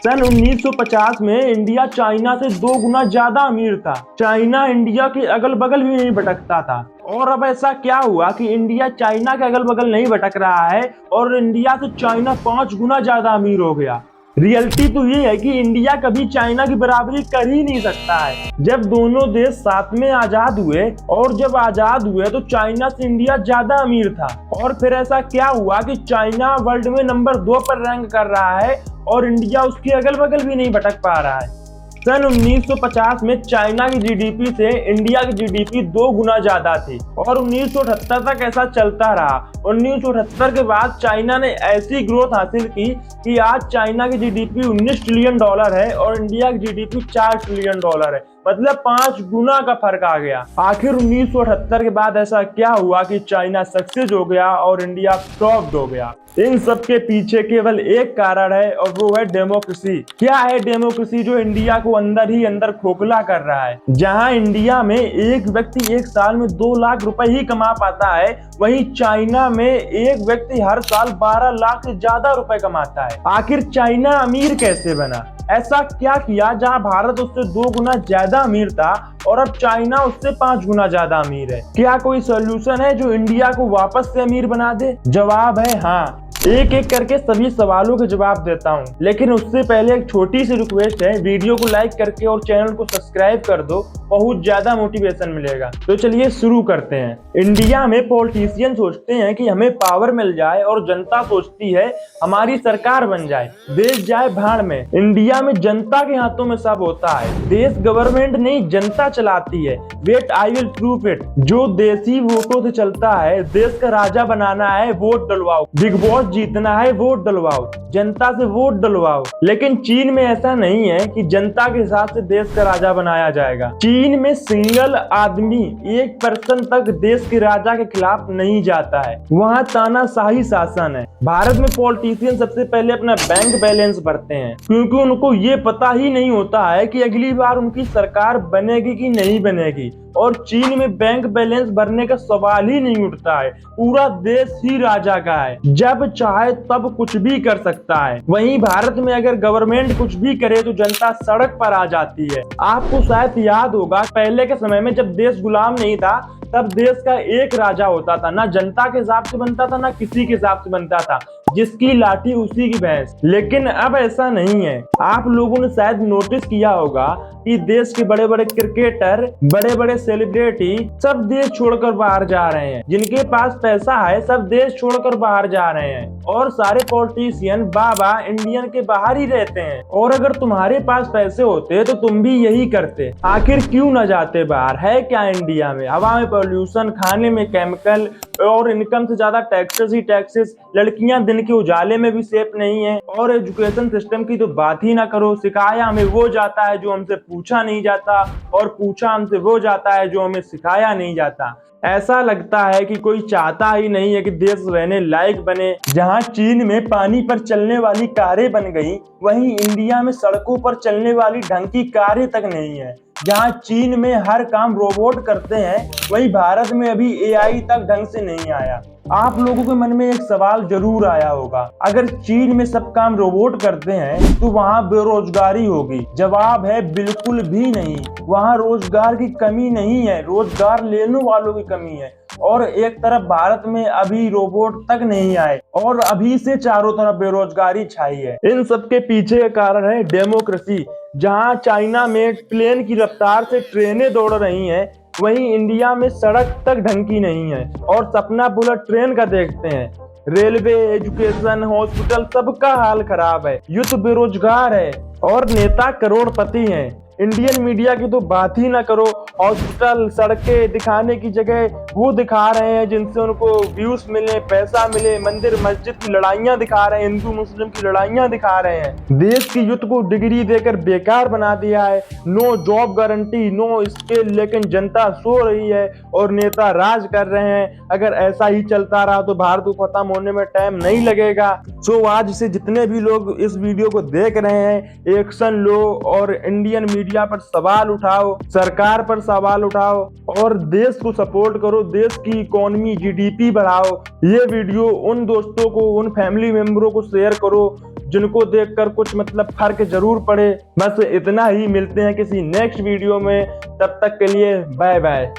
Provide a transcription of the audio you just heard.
सन 1950 में India China से 2 गुना ज्यादा अमीर था। चाइना इंडिया के अगल बगल भी नहीं भटकता था। और अब ऐसा क्या हुआ कि इंडिया चाइना के अगल बगल नहीं भटक रहा है और इंडिया से चाइना 5 गुना ज्यादा अमीर हो गया। रियलिटी तो ये है कि इंडिया कभी चाइना की बराबरी कर ही नहीं सकता है। जब दोनों देश साथ में आजाद हुए और जब आजाद हुए तो चाइना से इंडिया ज्यादा अमीर था। और फिर ऐसा क्या हुआ कि चाइना वर्ल्ड में नंबर 2 पर रैंक कर रहा है और इंडिया उसके अगल बगल भी नहीं भटक पा रहा है। सन 1950 में चाइना की जीडीपी से इंडिया की जीडीपी 2 गुना ज्यादा थी और 1978 तक ऐसा चलता रहा। 1978 के बाद चाइना ने ऐसी ग्रोथ हासिल की कि आज चाइना की जीडीपी $19 ट्रिलियन है और इंडिया की जीडीपी $4 ट्रिलियन है। मतलब 5 गुना का फर्क आ गया। आखिर 1978 के बाद ऐसा क्या हुआ कि चाइना सक्सेस हो गया और इंडिया फ्लॉप्ड हो गया? इन सब के पीछे केवल एक कारण है और वो है डेमोक्रेसी। क्या है डेमोक्रेसी जो इंडिया को अंदर ही अंदर खोखला कर रहा है? जहां इंडिया में एक व्यक्ति एक साल में 2 लाख रुपए ही कमा पाता है, वहीं चाइना में एक व्यक्ति हर साल 12 लाख से ज्यादा रुपए कमाता है। आखिर चाइना अमीर कैसे बना? ऐसा क्या किया जहां भारत उससे 2 गुना ज्यादा अमीर था और अब चाइना उससे 5 गुना ज्यादा अमीर है? क्या कोई सोल्यूशन है जो इंडिया को वापस से अमीर बना दे? जवाब है हाँ। एक एक करके सभी सवालों के जवाब देता हूँ, लेकिन उससे पहले एक छोटी सी रिक्वेस्ट है, वीडियो को लाइक करके और चैनल को सब्सक्राइब कर दो, बहुत ज्यादा मोटिवेशन मिलेगा। तो चलिए शुरू करते हैं। इंडिया में पॉलिटिशियन सोचते हैं कि हमें पावर मिल जाए और जनता सोचती है हमारी सरकार बन जाए, देश जाए भाड़ में। इंडिया में जनता के हाथों में सब होता है। देश गवर्नमेंट नहीं जनता चलाती है। Wait I will prove it. जो देसी वोटों से चलता है, देश का राजा बनाना है वोट डलवाओ, बिग बॉस जीतना है वोट डलवाओ, जनता से वोट डलवाओ। लेकिन चीन में ऐसा नहीं है कि जनता के हिसाब से देश का राजा बनाया जाएगा। चीन में सिंगल आदमी, एक पर्सन तक देश के राजा के खिलाफ नहीं जाता है। वहाँ तानाशाही शासन है। भारत में पॉलिटिशियन सबसे पहले अपना बैंक बैलेंस भरते हैं, क्योंकि उनको ये पता ही नहीं होता है कि अगली बार उनकी सरकार बनेगी कि नहीं बनेगी। और चीन में बैंक बैलेंस भरने का सवाल ही नहीं उठता है। पूरा देश ही राजा का है, जब चाहे तब कुछ भी कर सकता है। वहीं भारत में अगर गवर्नमेंट कुछ भी करे तो जनता सड़क पर आ जाती है। आपको शायद याद होगा, पहले के समय में जब देश गुलाम नहीं था तब देश का एक राजा होता था, ना जनता के हिसाब से बनता था ना किसी के हिसाब से बनता था, जिसकी लाठी उसी की भैंस। लेकिन अब ऐसा नहीं है। आप लोगों ने शायद नोटिस किया होगा कि देश के बड़े बड़े क्रिकेटर, बड़े बड़े सेलिब्रिटी सब देश छोड़कर बाहर जा रहे हैं। जिनके पास पैसा है सब देश छोड़कर बाहर जा रहे हैं और सारे पॉलिटिशियन बाबा इंडियन के बाहर ही रहते हैं। और अगर तुम्हारे पास पैसे होते तो तुम भी यही करते। आखिर क्यों न जाते बाहर? है क्या इंडिया में? हवा में पॉल्यूशन, खाने में केमिकल और इनकम से ज्यादा टैक्सेस ही टैक्सेस। लड़कियां दिन के उजाले में भी सेफ नहीं है। और एजुकेशन सिस्टम की तो बात ही ना करो। सिखाया हमें वो जाता है जो हमसे पूछा नहीं जाता और पूछा हमसे वो जाता है जो हमें सिखाया नहीं जाता। ऐसा लगता है कि कोई चाहता ही नहीं है कि देश रहने लायक बने। जहां चीन में पानी पर चलने वाली कारें बन गई, वहीं इंडिया में सड़कों पर चलने वाली ढंग की कारें तक नहीं है। जहां चीन में हर काम रोबोट करते हैं, वहीं भारत में अभी एआई तक ढंग से नहीं आया। आप लोगों के मन में एक सवाल जरूर आया होगा, अगर चीन में सब काम रोबोट करते हैं तो वहां बेरोजगारी होगी? जवाब है बिल्कुल भी नहीं। वहां रोजगार की कमी नहीं है, रोजगार लेने वालों की कमी है। और एक तरफ भारत में अभी रोबोट तक नहीं आए और अभी से चारों तरफ बेरोजगारी छाई है। इन सब के पीछे का कारण है डेमोक्रेसी। जहां चाइना में प्लेन की रफ्तार से ट्रेनें दौड़ रही हैं, वहीं इंडिया में सड़क तक ढंग की नहीं है। और सपना बुलेट ट्रेन का देखते हैं। रेलवे, एजुकेशन, हॉस्पिटल, सबका हाल खराब है। युद्ध बेरोजगार है और नेता करोड़पति हैं। इंडियन मीडिया की तो बात ही ना करो। हॉस्पिटल, सड़कें दिखाने की जगह वो दिखा रहे हैं जिनसे उनको व्यूज मिले, पैसा मिले। मंदिर मस्जिद की लड़ाइयां दिखा रहे हैं, हिंदू मुस्लिम की लड़ाइयां दिखा रहे हैं। देश की युद्ध को डिग्री देकर बेकार बना दिया है। No job guarantee, no skill, लेकिन जनता सो रही है और नेता राज कर रहे हैं। अगर ऐसा ही चलता रहा तो भारत को खत्म होने में टाइम नहीं लगेगा। सो आज से जितने भी लोग इस वीडियो को देख रहे हैं, एक्शन लो और इंडियन मीडिया पर सवाल उठाओ, सरकार पर सवाल उठाओ और देश को सपोर्ट करो। देश की इकोनॉमी, जीडीपी बढ़ाओ। ये वीडियो उन दोस्तों को, उन फैमिली मेंबरों को शेयर करो जिनको देखकर कुछ मतलब फर्क जरूर पड़े। बस इतना ही, मिलते हैं किसी नेक्स्ट वीडियो में, तब तक के लिए बाय बाय।